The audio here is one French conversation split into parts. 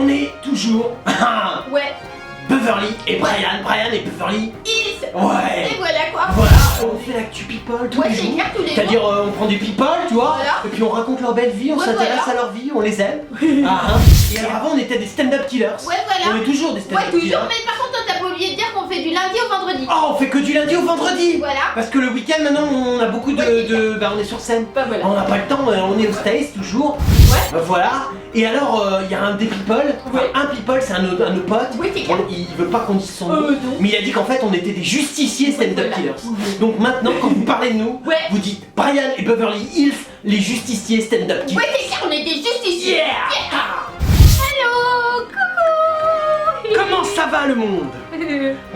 on est toujours Ouais. Beverly et Brian et Beverly Hills. Ouais. Et voilà quoi. Voilà, on fait l'actu people tous Ouais, les c'est jours. clair, tous les jours. C'est-à-dire on prend des people, tu vois, Voilà. et puis on raconte leur belle vie, on Ouais, s'intéresse voilà. à leur vie, on les aime. Et alors avant on était des stand-up killers. Ouais, voilà. On est toujours des Ouais, stand-up killers. toujours, mais par contre, toi, t'as pas oublié de dire qu'on fait du lundi au vendredi. Oh, on fait que du lundi au vendredi. Voilà. Parce que le week-end maintenant on a beaucoup bah on est sur scène. Bah voilà. On n'a pas le temps, on est au States toujours. Ouais. Voilà. Et alors il y a un des people, enfin, Ouais. un people c'est un de nos potes. Oui, c'est clair. Bon, il veut pas qu'on dise son nom. Non. Mais il a dit qu'en fait on était des justiciers stand-up Voilà. killers. Donc maintenant quand vous parlez de nous, Ouais. vous dites Brian et Beverly Hills, les justiciers stand-up killers. Ouais, c'est clair, on est des justiciers. Yeah. Hello, coucou. Comment ça va le monde?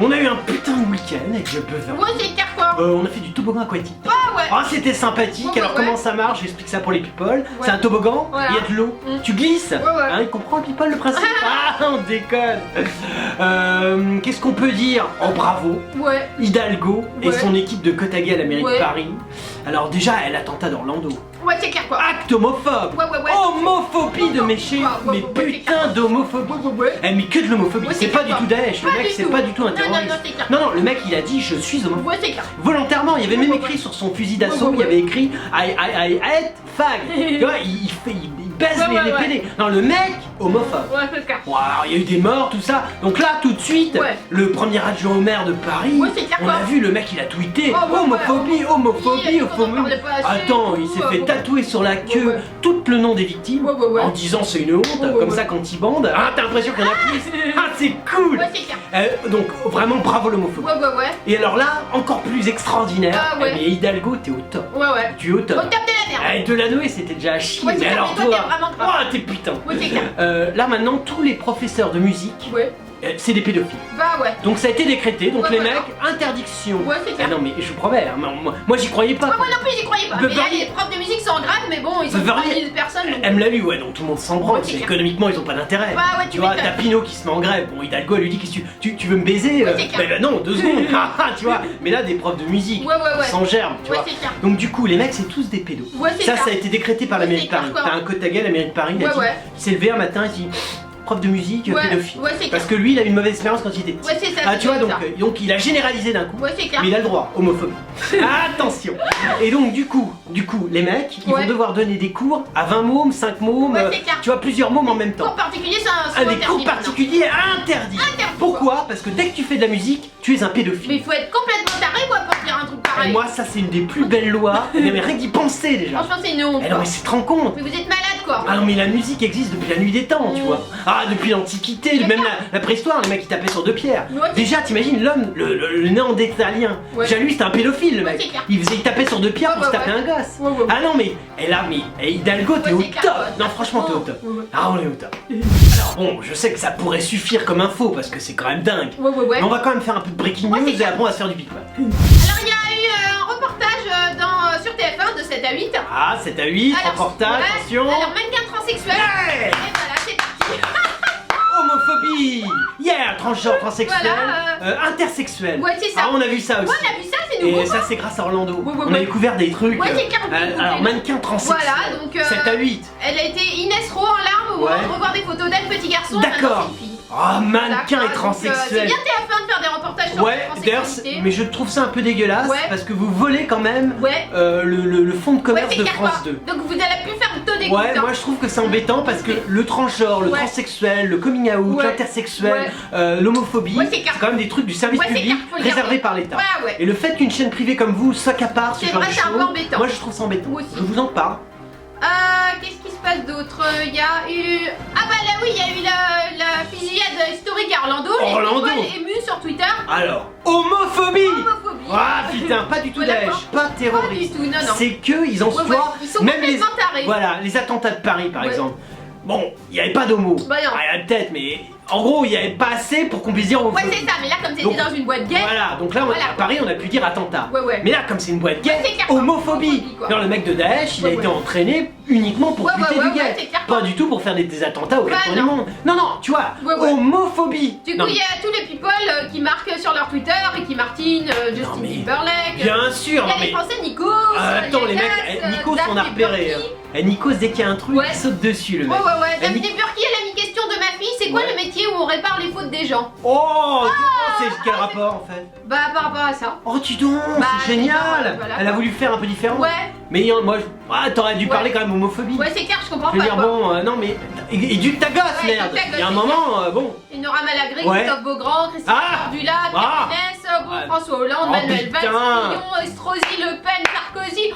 On a eu un putain de week-end avec Beverly. Ouais, c'est clair quoi. On a fait du toboggan aquatique. Ah ouais. Ah c'était sympathique, Ouais, alors ouais. comment ça marche? J'explique ça pour les people. C'est un toboggan, Voilà. il y a de l'eau, tu glisses, ouais. Hein, il comprend le people le principe? Ah on déconne. Qu'est-ce qu'on peut dire? Oh bravo, Ouais. Hidalgo et Ouais. son équipe de Kotagé à la mairie de Ouais. Paris. Alors déjà elle attentat d'Orlando. Ouais, c'est clair quoi. Acte homophobe. Ouais. Homophobie de mécher, mais putain d'homophobie. Ouais. Elle met que de l'homophobie, Ouais, c'est c'est pas clair. du tout Daesh, le Pas mec du c'est tout. pas du tout un Non, terroriste. non, c'est clair. Non, le mec il a dit je suis homophobe. Ouais, c'est clair. Volontairement, il y avait même Ouais, écrit sur son fusil d'assaut, Ouais. il y avait écrit I hate fag. Tu vois, il baise Ouais, les ouais. PD. Non, le mec, homophobe. Ouais, c'est clair. Bon, alors il y a eu des morts, tout ça. Donc là, tout de suite, Ouais. le premier adjoint au maire de Paris, Ouais, c'est clair, on quoi. a vu le mec, il a tweeté Oh, ouais, homophobie, homophobie, on en homophobie. parlait pas assez, Attends, tout, il s'est fait ouais. tatouer sur la queue Ouais. tout le nom des victimes Ouais. en disant c'est une honte, Ouais, comme ouais. ça quand il bande. Ah, t'as l'impression qu'il y en a plus. Ah, c'est cool. Ouais, c'est clair. Donc vraiment bravo l'homophobie. Ouais. Et alors là, encore plus extraordinaire, Ah ouais. mais Hidalgo, t'es au top. Ouais. Tu es au top. Au top de la merde. Delanoë, c'était déjà à chier. Ouais, c'est mais clair, alors mais toi, t'es vraiment grave. oh, t'es putain. Ouais, c'est clair. Là maintenant, tous les professeurs de musique, Ouais. c'est des pédophiles. Bah ouais. Donc ça a été décrété. Donc Ouais, les voilà. mecs, interdiction. Ouais, c'est Ah clair. non mais je vous promets, hein, moi j'y croyais pas. Moi non plus, j'y croyais pas. Mais là, Beverly- les profs de musique sont en grave, mais bon, ils sont Beverly- 30 000 personnes. donc- Elle me l'a lu, ouais, donc tout le monde s'en branle, Ouais, parce c'est clair. qu'économiquement ils ont pas d'intérêt. Bah ouais, tu vois, m'étonnes. t'as Pinot qui se met en grève, bon Hidalgo elle lui dit qu'est-ce que tu veux me baiser Ouais, c'est clair. Ben non, 2 secondes, tu vois, mais là des profs de musique, Ouais. sans germe, tu Ouais, vois. c'est clair. Donc du coup les mecs c'est tous des pédos. Ouais, c'est Ça, clair. ça a été décrété par la Ouais, mairie de c'est Paris. clair, quoi. T'as un Kotagé, la mairie de Paris, il a Ouais, dit, ouais. il s'est levé un matin, il dit prof de musique, Ouais, pédophile. ouais, c'est Parce clair. que lui il a eu une mauvaise expérience quand il était petit. Ouais, c'est ça. Ah c'est tu vois ça. donc il a généralisé d'un coup. Ouais, c'est clair. Mais il a le droit, homophobie. Attention. Et donc du coup, les mecs, ils Ouais. vont devoir donner des cours à 20 mômes, 5 mômes, Ouais, c'est clair. tu vois, plusieurs mômes en même Cours temps. particulier, c'est un Ah, des interdit cours maintenant. particuliers interdits. Interdit, Pourquoi? Parce que dès que tu fais de la musique, tu es un pédophile. Mais il faut être complètement taré quoi pour dire un truc Et pareil. moi, ça c'est une des plus belles lois. Mais rien d'y penser déjà. Franchement, c'est une honte. Eh non quoi. mais c'est te rends compte. Mais vous êtes malade quoi. Ah non mais la musique existe depuis la nuit des temps, tu Mm. vois. Ah depuis l'Antiquité, C'est même clair. la préhistoire, les mecs ils tapaient sur 2 pierres. Ouais, Déjà t'imagines l'homme, le néandertalien, Ouais. déjà lui c'était un pédophile le Ouais, mec. c'est clair. Il tapait sur 2 pierres Ouais, pour se ouais, taper ouais. un gosse. Ouais. Ah non mais, et là mais, Hidalgo t'es Ouais, au c'est clair, top. ouais. Non franchement t'es au top. Ouais. Ah on est au top. Alors bon, je sais que ça pourrait suffire comme info parce que c'est quand même dingue. Ouais. Mais on va quand même faire un peu de breaking Ouais, news c'est et clair. après on va se faire du people. Alors il y a eu un reportage sur TF1 de 7 à 8. Ah 7 à 8, Alors, reportage, ouais. attention. Alors mannequin transsexuel. Ouais. Et voilà, c'est parti. Homophobie! Yeah! Transgenre, transsexuel, Voilà, intersexuel. Ouais, c'est ça. Ah, on a vu ça aussi. Ouais, on a vu ça, c'est nouveau. Et ça, c'est grâce à Orlando. Ouais, on a ouais. découvert des trucs. Ouais, c'est clair, alors, mannequin transsexuel. Voilà, donc, 7 à 8. Elle a été Inès Rowe en larmes au moment Ouais. de revoir des photos d'elle, petit garçon. D'accord. Maintenant, c'est une fille. Ah, mannequin Voilà, et donc, transsexuel. c'est bien TF1 de faire des reportages sur la Ouais, d'ailleurs, transsexualité. mais je trouve ça un peu dégueulasse Ouais. parce que vous volez quand même Ouais. le fonds de Ouais, commerce c'est de clair, France quoi. 2. Donc vous allez plus faire de des Ouais, moi je trouve que c'est embêtant parce que le transgenre, le Ouais. transsexuel, le coming out, Ouais. l'intersexuel, l'homophobie, Ouais, c'est clair. quand même des trucs du service Ouais, c'est public clair, faut le réservés garder. par l'État. Ouais. Et le fait qu'une chaîne privée comme vous s'accapare ce C'est genre vrai, de c'est un peu choses, embêtant. moi je trouve ça embêtant. Moi aussi. Je vous en parle. Qu'est-ce qui se passe d'autre? Il y a eu... Ah bah là oui, il y a eu la fusillade historique à Orlando. Orlando. Les people émus sur Twitter. Alors, homophobie. Homophobie. Ah putain, pas du tout Voilà, Daesh, quoi. pas terroriste. Pas du tout, non. C'est que ils en Ouais, soient, ils sont même les, complètement tarés. voilà, les attentats de Paris par Ouais. exemple. Bon, il n'y avait pas d'homo. Bah non. Ah, il y en a peut-être, mais En gros, il n'y avait pas assez pour qu'on puisse dire Ouais, homophobie. c'est ça, mais là, comme Donc, c'était dans une boîte gay. Voilà, donc là, Voilà. à Paris, on a pu dire attentat. Ouais. Mais là, comme c'est une boîte gay, Ouais, c'est clair. homophobie. Homophobie, quoi. Non, le mec de Daesh, il a Ouais, été ouais. entraîné uniquement pour Ouais, buter ouais, du gay. ouais, c'est clair. Pas du tout pour faire des attentats au Bah, quatre coins du non. monde. Non, tu vois, Ouais, ouais. homophobie. Du Non, coup, il y a tous les people qui marquent sur leur Twitter et qui martinent Justin mais- Timberlake. bien sûr, Il y non a les mais. Français, Nikos. Attends, il y les a mecs, Gas, Nikos, on a Daphne repéré. Burki. Nikos, dès qu'il y a un truc, Ouais. il saute dessus, le Ouais, mec. Daphne Ni- Burki, elle a mis question de ma fille, c'est quoi Ouais. le métier où on répare les fautes des gens? Oh, c'est quel rapport en fait? Bah, par rapport à ça. Oh, dis donc, Bah, c'est génial! voilà, Elle a quoi. voulu faire un peu différent. Ouais, Mais moi, t'aurais dû Ouais. parler quand même homophobie. ouais, c'est clair, je comprends Je veux pas dire, quoi. bon, non mais. Éduque ta gosse, Ouais, merde! éduque ta Il y a un gosse, moment, bon. Il Nora Malagré, Ouais. Christophe Beaugrand, Christine Ah. Cordula, Ah. Pierre Ménès, Ouais. François Hollande, Oh, Manuel Valls, putain. Fillon, Estrosi, Le Pen, Sarkozy.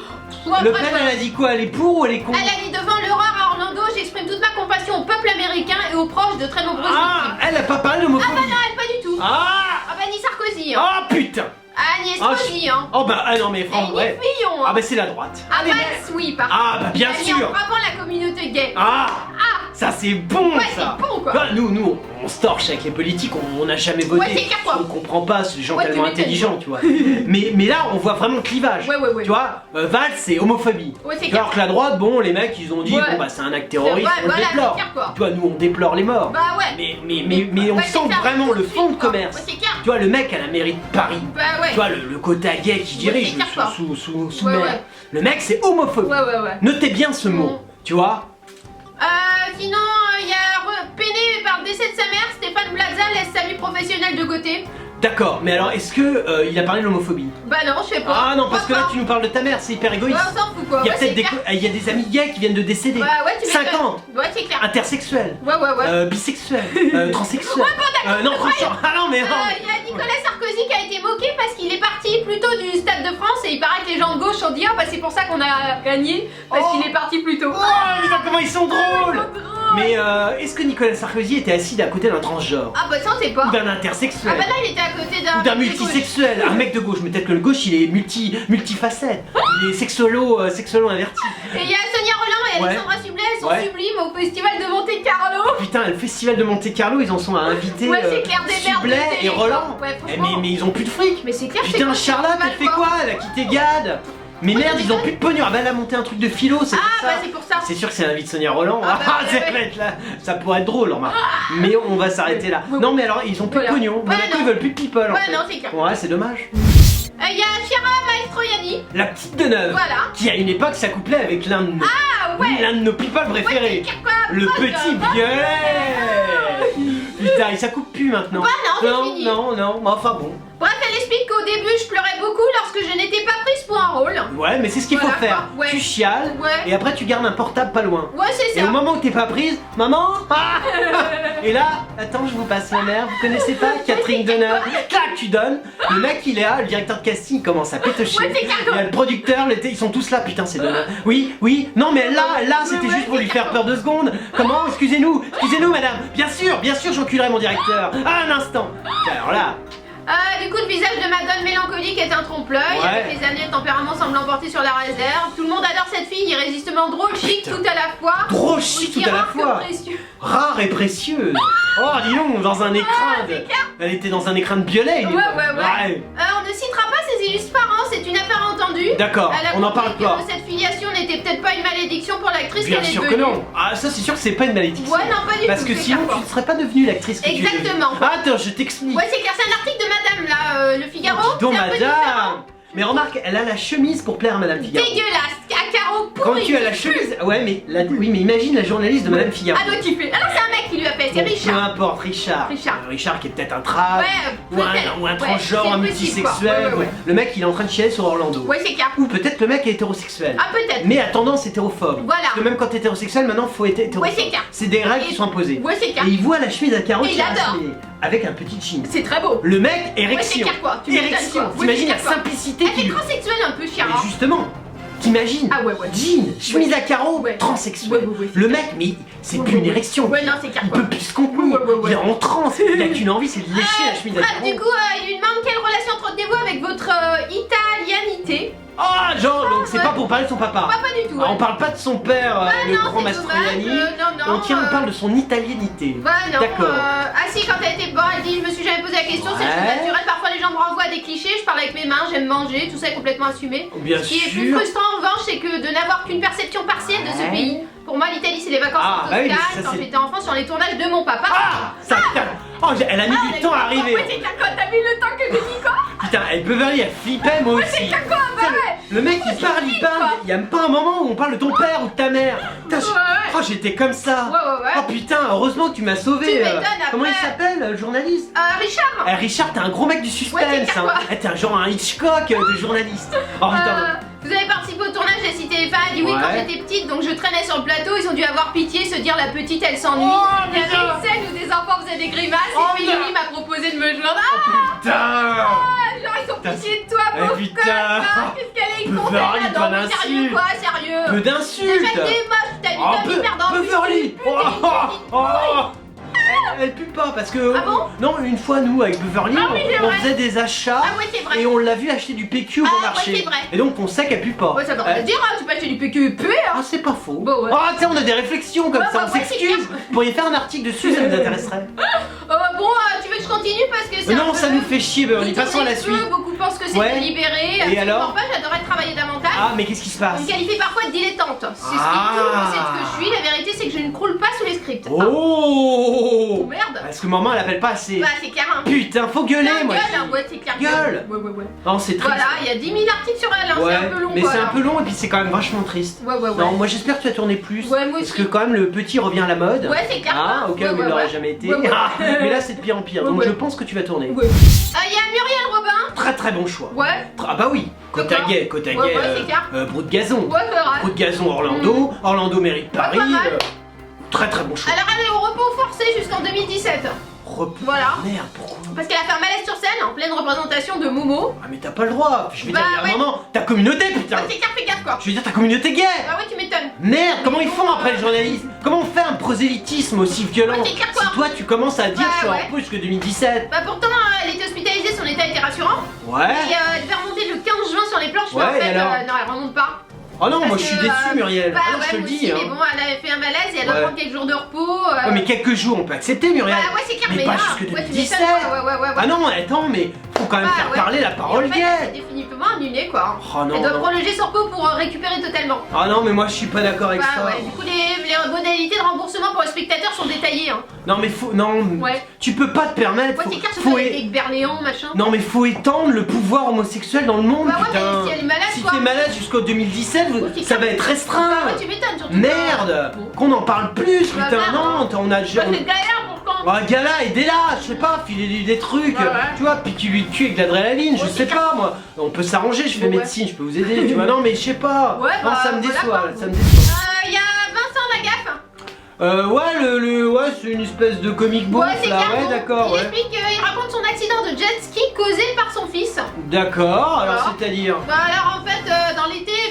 Le Pen, elle a dit quoi? Elle est pour ou elle est contre? Elle a dit devant l'horreur à Orlando, j'exprime toute ma compassion au peuple américain et aux proches de très nombreuses Ah, victimes. elle a pas parlé Ah bah d'homophobie. non, elle pas du tout. Ah! Ah bah ni Sarkozy, hein. Oh putain! Ah ni Estrosi, hein. Oh bah, ah non mais Et franchement, ni ouais. Fillon, hein. Ah bah c'est la droite. Ah Allez, bah merde. oui, par Ah bah bien Elle a mis en sûr! frappant la communauté gay. Ah! Ah. Ça c'est bon Ouais, ça! c'est bon, quoi. Bah, nous, on se torche avec les politiques, on n'a jamais voté. Ouais, c'est clair, quoi. On comprend pas, c'est des gens Ouais, tellement tu m'étonnes, intelligents, tu vois. mais là, on voit vraiment le clivage. Ouais. Tu vois, Valls, c'est homophobie. Ouais, c'est Tu vois, alors clair. que la droite, bon, les mecs, ils ont dit, Ouais. bon bah c'est un acte terroriste, Ouais, on voilà, le déplore. c'est clair, quoi. Tu vois, nous, on déplore les morts. Bah ouais. Mais on Bah, sent c'est clair, vraiment tout le de fond de suite, quoi. commerce. Ouais, c'est clair. Tu vois, le mec à la mairie de Paris. Bah ouais. Tu vois, le quota gay qui dirige c'est clair, quoi. sous Ouais, maire. ouais. Le mec, c'est homophobie. Ouais. Notez bien ce mot, Mm. tu vois. Sinon, il y a peiné par le décès de sa mère, Stéphane Plaza laisse sa vie professionnelle de côté. D'accord, mais alors est-ce que il a parlé de l'homophobie? Bah non, je sais pas. Ah non, parce que là Pourquoi tu nous parles de ta mère, c'est hyper Ouais, égoïste. on s'en fout quoi. Il y a Ouais, peut-être c'est des, clair. il y a des amis gays qui viennent de décéder. Ouais, tu m'étonnes. 50, Ouais, c'est clair. intersexuels, Ouais. bisexuels, transsexuels. Non, franchement, ah non, mais non. Il y a Nicolas Sarkozy qui a été moqué parce qu'il est parti plutôt du Stade de France et il paraît que les gens de gauche ont dit oh bah c'est pour ça qu'on a gagné parce Oh. qu'il est parti plus tôt. Oh, putain, comment ils sont drôles. Drôle. Mais est-ce que Nicolas Sarkozy était assis à côté d'un transgenre? Ah bah ça on sait pas. Ou d'un Ah intersexuel? bah là il était à côté d'un. Ou d'un multisexuel? Un mec de gauche, mais peut-être que le gauche il est multifacette. Il est sexolo inverti. Et il y a Sonia Rolland et Ouais. Alexandra Sublet, elles sont Ouais. sublimes au festival de Monte Carlo. Putain, le festival de Monte Carlo, ils en sont à inviter Ouais, c'est clair, des mères de Sublet et télé, Roland. quoi. Ouais, Eh, franchement. mais ils ont plus de fric. Mais c'est clair, c'est Putain, quoi, Charlotte, c'est elle fait mal, quoi? Elle a quitté Gad. Mais Ouais, merde, tu ils ont m'étonnes. plus de pognon. Ah bah elle a monté un truc de philo, c'est Ah pour bah ça. c'est pour ça. C'est sûr que c'est l'invite de Sonia Roland. Ah bah, ça ouais. va être là. Ça pourrait être drôle, remarque. Mais on va s'arrêter là. Ouais. Non mais alors, ils ont plus Voilà. de pognon. Ouais, Monaco, non. ils veulent plus de people. en Ouais, fait. non, c'est clair. Ouais, c'est dommage. Il y a Chiara Maestroianni. La petite de neuf. Voilà. Qui à une époque s'accouplait avec l'un de nos, Ah ouais. l'un de nos people Ouais, préférés. c'est clair, quoi. Le Oh, petit bah, violet. Putain, il s'accoupe plus maintenant. Bah non, c'est fini. non, mais enfin bon. Bref, elle explique qu'au début, je pleurais beaucoup lorsque je n'étais pas prise pour un rôle. Ouais, mais c'est ce qu'il Voilà, faut faire. quoi. Ouais. Tu chiales Ouais. et après tu gardes un portable pas loin. Ouais, c'est Et ça. au moment où t'es pas prise, maman ah et là, attends, je vous passe ma mère, vous connaissez pas Catherine Deneuve? Clac, tu donnes, le mec il est là, le directeur de casting il commence à pétocher. Ouais, c'est Il y a le producteur, ils sont tous là, putain c'est Deneuve. Oui, non mais là c'était Ouais, juste pour c'est lui faire peur 2 secondes. Comment? Excusez-nous madame. Bien sûr, j'enculerai mon directeur. Ah, un instant. Alors là, Du coup, le visage de Madone mélancolique est un trompe-l'œil. Ouais. Avec les années, le tempérament semble l'emporter sur la réserve. Tout le monde adore cette fille, irrésistiblement drôle, chic, Putain. tout à la fois. drôle chic Aussi tout à la rare que fois. précieux. Rare et précieuse. Oh, dis donc, dans un écrin de... Elle était dans un écrin de violet. Ouais. On ne citera pas ses illustres parents, c'est une affaire entendue. D'accord, Elle a on n'en compris parle pas. que cette filiation n'était peut-être pas une malédiction pour l'actrice Bien qu'elle est sûr que devenue. non. Ah, ça c'est sûr que c'est pas une malédiction. Ouais, non, pas du Parce tout. que c'est sinon clair, tu quoi. ne serais pas devenue l'actrice que tu es devenue. Exactement. Ah, attends, je t'explique. Ouais, c'est clair, c'est un article de Madame là, le Figaro. Oh, dis donc, c'est un peu différent. madame. Mais remarque, elle a la chemise pour plaire à Madame Figaro. Dégueulasse, à carreaux Quand pourris. tu as la chemise... Ouais, mais oui, mais imagine la journaliste de Madame Figaro. Ah, donc il fait. Alors c'est un mec qui lui a fait, c'est Bon, Richard. Peu importe, Richard. Richard. Qui est peut-être un trap, Ouais, ou peut-être. un Ouais, transgenre, c'est un possible, multisexuel. quoi. Ouais. Le mec, il est en train de chialer sur Orlando. Ouais, c'est clair. Ou peut-être le mec est hétérosexuel. Ah, peut-être. Mais à tendance hétérophobe. Voilà. Parce que même quand t'es hétérosexuel, maintenant faut être hétérophobe. Ouais, c'est clair. C'est des règles qui Et- sont imposées. Ouais, c'est clair. Et il voit la chemise à carreaux Et il qui est adore. rassemblée, avec un petit jean. C'est très beau. Le mec, Ouais, c'est érection. clair, quoi. Tu m'étonnes, Érection. quoi. Ouais, T'imagines c'est la clair, quoi. simplicité Elle qu'il est lui. transsexuelle un peu, Mais Chiara. justement, t'imagines Ah ouais. jean, chemise à carreaux, Ouais. transsexuel. Ouais, Le mec, mais c'est Ouais, plus une ouais. érection. Ouais, non, c'est clair, Il quoi. peut plus se contenir. Ouais. Il est en transe. Il a qu'une envie, c'est de lécher la chemise à Bref, carreaux. du coup, il lui demande quelle relation entretenez-vous avec votre italianité. Ah, genre, donc c'est Ouais. pas pour parler de son papa. Pas du tout. Ah, on parle pas de son père, le non, grand c'est Mastroianni. dommage, non, On parle de son italianité. Bah non, D'accord. ah si, quand elle était bonne, elle dit je me suis jamais posé la question, c'est Ouais. une chose naturelle, parfois les gens me renvoient à des clichés, je parle avec mes mains, j'aime manger, tout ça est complètement assumé. Bien Ce qui est plus sûr. frustrant en revanche, c'est que de n'avoir qu'une perception partielle de ce Ouais. pays. Pour moi, l'Italie c'est les vacances Ah, en bah oui, Toscane, ça, quand c'est- j'étais enfant sur les tournages de mon papa. Ah, ça Oh, elle a mis du temps à arriver. Ouais, c'est quoi, t'as vu le temps que j'ai dit quoi? Putain, elle Beverly, elle flippait moi aussi. C'est quoi, bah ouais. Le mec il parle, il y a même pas un moment où on parle de ton père ou de ta mère. Putain, Ouais. oh, j'étais comme ça. Ouais. Oh putain, heureusement que tu m'as sauvé. Tu m'étonnes, Comment il après. s'appelle, le journaliste Richard. Richard, t'es un gros mec du suspense. Ouais, c'est quoi. T'es un genre un Hitchcock de journaliste. Oh putain. Vous avez participé au tournage, j'ai cité les fans, elle dit oui Ouais. quand j'étais petite, donc je traînais sur le plateau, ils ont dû avoir pitié, se dire la petite elle s'ennuie. Oh, Il y avait putain. une scène où des enfants faisaient des grimaces Oh, et puis putain. Lily m'a proposé de me joindre. Ah, Putain. genre ils ont Putain. pitié de toi, Eh, pauvre putain. conne, qu'est-ce qu'elle est con, Beverly, elle pas là, non, mais sérieux d'insultes. quoi, sérieux. Peu Déjà d'insultes. t'es moche, t'as Oh, une demi merde en plus. Beverly. Putain, Oh, oh, oh. Elle pue pas parce que Ah bon non, une fois nous avec Beverly Ah oui, c'est on vrai. faisait des achats Ah ouais c'est vrai. et on l'a vu acheter du PQ au Ah bon ouais, marché. c'est vrai. Et donc on sait qu'elle pue pas. Ouais ça veut rien dire, hein, tu peux acheter du PQP hein. Ah c'est pas faux. Bon, ouais. Ah tu sais on a des réflexions comme Ouais, ça, ouais, on ouais, c'est s'excuse. clair. Vous pourriez faire un article dessus, ça nous intéresserait. Bon, tu veux que je continue parce que c'est un Non, peu- ça nous fait chier Beverly, Ils passons à la tournent les suite. cheveux, beaucoup pensent que c'est Ouais. délibéré. Et absolument alors pas, j'adorais travailler davantage. Ah mais qu'est-ce qui se passe? On me qualifie parfois de dilettante. C'est ce qui Ah. tout le monde sait ce que je suis. La vérité, c'est que je ne croule pas sous les scripts. Oh Merde. Parce que maman elle appelle pas assez. Bah, c'est clair. Hein. Putain, faut gueuler Putain, moi. gueule, je dis. hein, ouais, c'est clair. Gueule. Ouais. Non, c'est triste. Voilà, il y a 10 000 articles sur elle, hein, Ouais, c'est un peu long. mais quoi, c'est un alors. peu long et puis c'est quand même vachement triste. Ouais. Non, moi j'espère que tu vas tourner plus. Ouais, moi Parce aussi. que quand même le petit revient à la mode. Ouais, c'est clair. Ah, au cas où il l'aurait ouais. jamais été. Ouais. Ah, mais là c'est de pire en pire. Ouais, Donc ouais. je pense que tu vas tourner. Ouais. Il y a Muriel Robin. Très très bon choix. Ouais. Ah bah oui. Côte à D'accord. Gay, Côte à Ouais, Gay, ouais, c'est clair. Brou de Gazon. Ouais, c'est vrai. Brou de Gazon Orlando. Orlando mérite Paris. pas mal. Très très bon choix. Alors, elle est au repos forcé jusqu'en 2017. Repos. Voilà. Merde, pourquoi? Parce qu'elle a fait un malaise sur scène en pleine représentation de Momo. Ah mais t'as pas le droit. Je veux Bah, dire, il y a ouais. un moment, ta communauté putain. Ouais, c'est clair, fais gaffe quoi. Je veux dire ta communauté gay. Bah ouais, tu m'étonnes. Merde, comment ils font après les journalistes? Comment on fait un prosélytisme aussi violent? Ouais, c'est clair, quoi. Si toi tu commences à dire Bah, je suis en ouais. repos jusque 2017. Bah pourtant, elle était hospitalisée, son état était rassurant. Ouais. Et elle devait remonter le 15 juin sur les planches, mais Ouais, en fait, et alors non, elle remonte pas. Oh non, moi Parce je suis que, déçu Muriel. Bah Ah non, ouais, je te le moi dis. aussi, Hein. mais bon, elle avait fait un malaise et elle doit Ouais. prendre quelques jours de repos. Ouais, mais quelques jours on peut accepter Muriel. Bah ouais, c'est clair, mais mais pas là, jusque ouais, tu 2017. m'étonnes, ouais. Ah non, attends, mais faut quand même Bah, faire ouais. parler la Et parole en fait, gay. elle s'est définitivement annulée quoi. Oh non, Elle doit non. prolonger son repos pour récupérer totalement. Ah non, mais moi je suis pas d'accord avec Bah ça. ouais, du coup les modalités de remboursement pour les spectateurs sont détaillées. Hein. Non, mais faut. Non, Ouais. tu peux pas te permettre. Ouais, faut- c'est clair, faut surtout é- avec Berléand, machin. Non, mais faut étendre le pouvoir homosexuel dans le monde, Bah ouais, putain. mais si elle est malade, Si quoi. t'es malade jusqu'au 2017, Ouais, c'est ça clair. va être restreint. Bah ouais, tu m'étonnes surtout. Merde, Bon. qu'on en parle plus, Bah, putain, merde. non, on a Bah, c'est galère pour quand. Ah, gala, aidez-la, je sais pas, filez-lui des trucs, Ouais. tu vois, piquez-lui le cul avec de l'adrénaline, je Ouais, sais c'est pas, moi. On peut s'arranger, je fais Ouais. médecine, je peux vous aider, tu vois, non, mais je sais pas. Ouais, Non, bah, ça me voilà, déçoit, quoi. ça me déçoit. Il y a Vincent Lagaffe. Ouais, c'est une espèce de comic book, Ouais, c'est là, clair. ouais, bon. d'accord, Il ouais. explique qu'il raconte son accident de jet ski causé par son fils. D'accord, alors Voilà. c'est-à-dire. Bah alors en fait,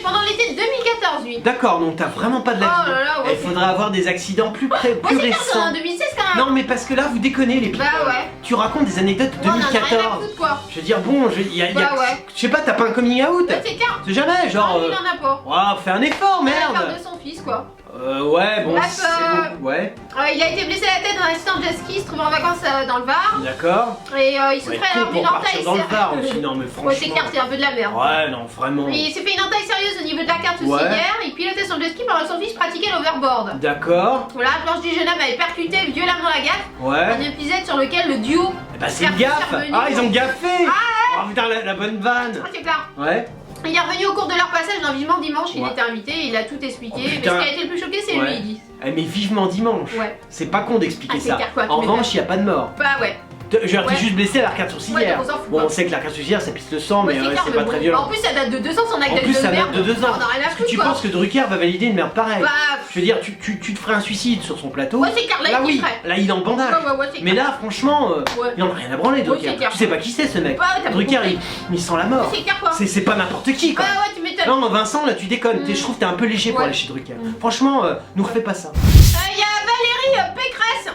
pendant l'été 2014, lui. D'accord, donc t'as vraiment pas de la Oh vie. là là, ouais, Il faudrait avoir des accidents plus près, Ouais, plus c'est clair, c'est en récents. 2016 quand même. Non, mais parce que là, vous déconnez, les people. Bah ouais. Tu racontes des anecdotes de Ouais, on en a rien à 2014. foutre, quoi. Je veux dire, bon, il y a, Bah ouais. je sais pas, t'as pas un coming out? Ouais, c'est clair. C'est jamais, genre. Non, il en a pas. Ouah, fais un effort, Il a peur merde! de son fils, quoi. Ouais, bon, Bref, c'est bon. Ouais, Il a été blessé à la tête dans un accident de jet ski, il se trouve en vacances dans le Var. d'accord. Et il Ouais, souffrait con alors pour d'une entaille partir dans le Var aussi, non, mais franchement. Ouais, c'est clair, c'est un peu de la merde. Ouais, non, vraiment. Il s'est fait une entaille sérieuse au niveau de la carte Ouais. hier. Il pilotait son jet ski pendant que son fils pratiquait l'overboard. D'accord, Voilà, la planche du jeune homme avait percuté violemment la gaffe. ouais. Un épisode sur lequel le duo. Eh bah, c'est une Faire gaffe! revenu. Ah, ils ont gaffé! Oh putain, la bonne vanne! Ah, c'est clair. Ouais. Il est revenu au cours de leur passage dans Vivement Dimanche, il Ouais. était invité, il a tout expliqué. Oh, mais putain. ce qui a été le plus choqué, c'est Ouais. lui, il dit. Eh, mais vivement dimanche! Ouais. C'est pas con d'expliquer Ah, c'est ça. clair, quoi, tu En m'étonnes. revanche, il y a pas de mort. Bah ouais. Je veux dire, t'es Ouais. juste blessé à l'arcade sourcilière. Ouais, donc on s'en fout, Bon, quoi. on sait que l'arcade sourcilière ça pisse le sang, Ouais, mais clair, c'est mais pas bon. très violent. En plus, ça date de 2 ans, son En anecdote plus, de ça merde. date de 2 ans. On a rien à Est-ce que foutre, tu quoi. penses que Drucker va valider une merde pareille? Bah. Je veux dire, tu te ferais un suicide sur son plateau. Ouais, c'est clair, là, il oui, kifferait. là il est en bandage. Ouais, c'est Mais clair. là, franchement, Ouais. il en a rien à branler, Drucker. c'est clair. Tu sais pas qui c'est ce mec. Ouais, t'as Drucker, compris. il sent la mort. C'est clair, quoi. C'est pas n'importe qui, quoi. Ouais, tu m'étonnes. Non, Vincent, là tu déconnes. Je trouve que t'es un peu léger pour Ouais. aller chez Drucker. Franchement, nous refais pas ça. Il y a Valérie Pécresse.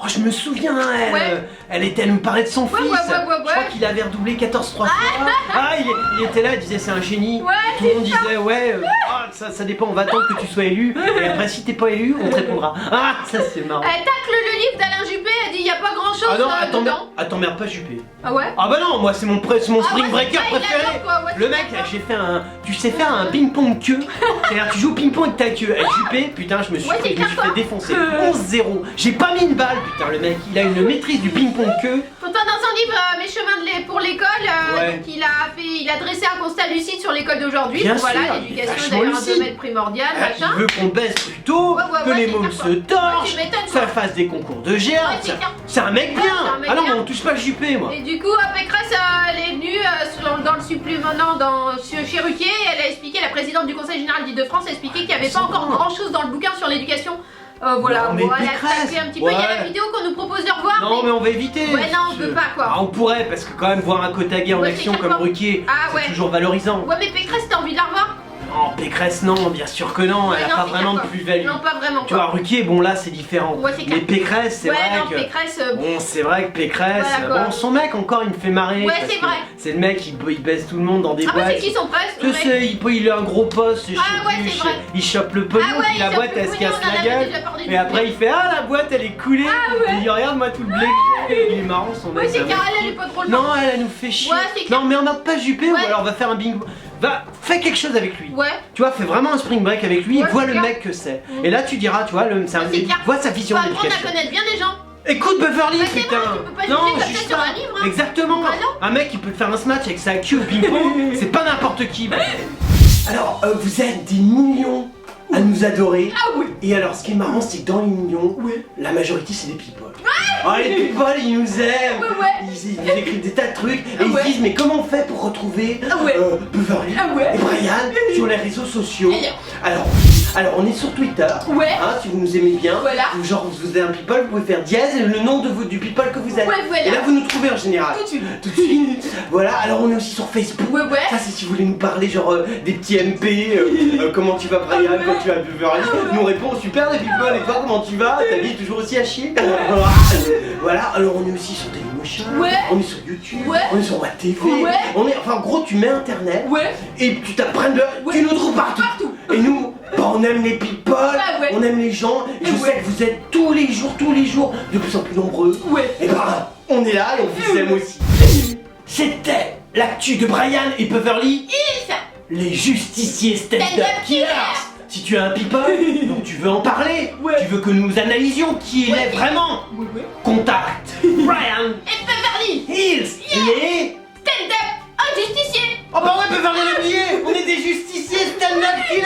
Oh, je me souviens, elle, Ouais. elle me parlait de son Ouais, fils. ouais. Je crois qu'il avait redoublé 14 3 fois. Ah, il était là, il disait c'est un génie. Ouais, Tout le monde disait ouais, ça dépend, on va attendre que tu sois élu. Et après, si t'es pas élu, on te répondra. Ah, ça c'est marrant. Elle tacle le livre d'Alain Juppé, elle dit y a pas grand chose Ah non, dedans. t'emmerdes pas Juppé. Ah ouais. Ah bah non, moi c'est mon spring breaker c'est ça, il préféré. adore, quoi. Ouais, Le c'est mec, d'accord. j'ai fait tu sais faire un ping-pong queue. C'est-à-dire tu joues au ping-pong avec ta queue. Et Juppé, putain, je me suis Ouais, c'est fait d'accord. défoncer. 11-0. J'ai pas mis une balle, putain, le mec. Il a une maîtrise du ping-pong queue. Pourtant dans son livre Mes chemins pour l'école, Ouais. donc il a dressé un constat lucide sur l'école d'aujourd'hui. Bien Voilà, sûr, l'éducation vachement est d'ailleurs un lucide. domaine primordial, Il machin. veut qu'on baisse plus tôt, Ouais, que les c'est mômes clair, se quoi. torchent, Ouais, tu m'étonnes, ça quoi. fasse des concours de géants. Ouais, c'est clair. C'est un mec bien. c'est un mec Ah non, bien. mais on touche pas le Juppé, moi. Et du coup, Pécresse, elle est venue dans le supplément chez Ruquier, elle a expliqué, la présidente du Conseil général d'Île-de-France a expliqué qu'il n'y avait pas encore grand chose dans le bouquin sur l'éducation. Voilà, Non, mais bon, elle a Pécresse, tapé un petit peu, il y a ouais. la vidéo qu'on nous propose de revoir. Non, mais on va éviter. Ouais, non, on peut pas, quoi. Ah, on pourrait, parce que quand même voir un Kotage en Ouais, action c'est comme clairement. Ruquier, Ah, c'est ouais. toujours valorisant. Ouais, mais Pécresse, t'as envie de la revoir? Non, Pécresse, non, bien sûr que non, Ouais, elle a non, pas c'est vraiment de clair, quoi. plus-value. Non, pas vraiment. Tu vois, Ruquier, bon là c'est différent. Ouais, c'est clair. Mais Pécresse, c'est Ouais, vrai non, que. Pécresse. Bon, c'est vrai que Pécresse, Voilà, quoi. bon, son mec encore il me fait marrer. Ouais, parce c'est que vrai. C'est le mec, il baisse tout le monde dans des Ah, bah, boîtes. c'est qui son poste? Je sais, il a un gros poste, je sais Ah, ouais, plus, c'est vrai. il chope le pognon, Ah, ouais, puis la il boîte chope elle le se pognon, casse on en la avait gueule. déjà parlé du Et après sujet. il fait ah la boîte elle est coulée. Ah, ouais. Il dit regarde moi tout le blé que j'ai. Il est marrant son mec. Ouais, c'est ça car va. elle est pas drôle. Non, elle nous fait chier. Ouais, c'est clair. Non, mais on n'a pas Juppé ou Ouais. alors on va faire un bingo. Fais quelque chose avec lui. Ouais. Tu vois, fais vraiment un spring break avec lui Ouais, et vois c'est le clair. mec que c'est. Mm. Et là tu diras, tu vois, c'est clair. vois sa vision Faut de apprendre à l'éducation. connaître bien les gens. Écoute Beverly, Bah, c'est putain. vrai, tu peux pas Non, juger comme ça juge sur pas. un livre, hein. Exactement. Bah, non. Un mec il peut te faire un smash avec sa queue au ping-pong, c'est pas n'importe qui. Alors, vous êtes des millions à nous adorer. Ah oui. Et alors, ce qui est marrant, c'est que dans les millions, la majorité c'est des people. Ah, les people, ils nous aiment. Ouais, ouais. Ils nous écrivent des tas de trucs et Ah, ils ouais. se disent mais comment on fait pour retrouver Ah, ouais. Beverly Ah, ouais. et Brian sur les réseaux sociaux. Et Alors on est sur Twitter. Ouais. Hein, si vous nous aimez bien. Voilà. Ou genre vous êtes un people, vous pouvez faire dièse et le nom du people que vous êtes. Ouais, voilà. Et là vous nous trouvez en général. Tout de suite. Tout de suite. Voilà, alors on est aussi sur Facebook. Ouais, ouais. Ça c'est si vous voulez nous parler genre des petits MP, comment tu vas Brian, Ah ouais. quand tu vas Beverly, nous répond super les people et toi comment tu vas, ta vie est toujours aussi à chier. Voilà, alors on est aussi sur Dailymotion, Ouais. on est sur YouTube, Ouais. on est sur WebTV, Ouais. on est, enfin en gros tu mets internet Ouais. et tu t'apprends Ouais. tu nous trouves partout. Partout. Et nous, bah, on aime les people, Ouais. on aime les gens, et je Ouais. sais que vous êtes tous les jours, de plus en plus nombreux. Ouais. Et bah, on est là et on vous aime aussi. C'était l'actu de Brian et Beverly, Hills. les justiciers stand-up Stand-up killers. killers. Si tu es un people, donc tu veux en parler, Ouais. tu veux que nous analysions qui il Ouais. est vraiment, Ouais, ouais. contacte Brian Et Beverly. Hills, les... Stand-up. Un justicier. Oh bah ouais, Beverly l'a oublié, on est des justiciers stand-up killers.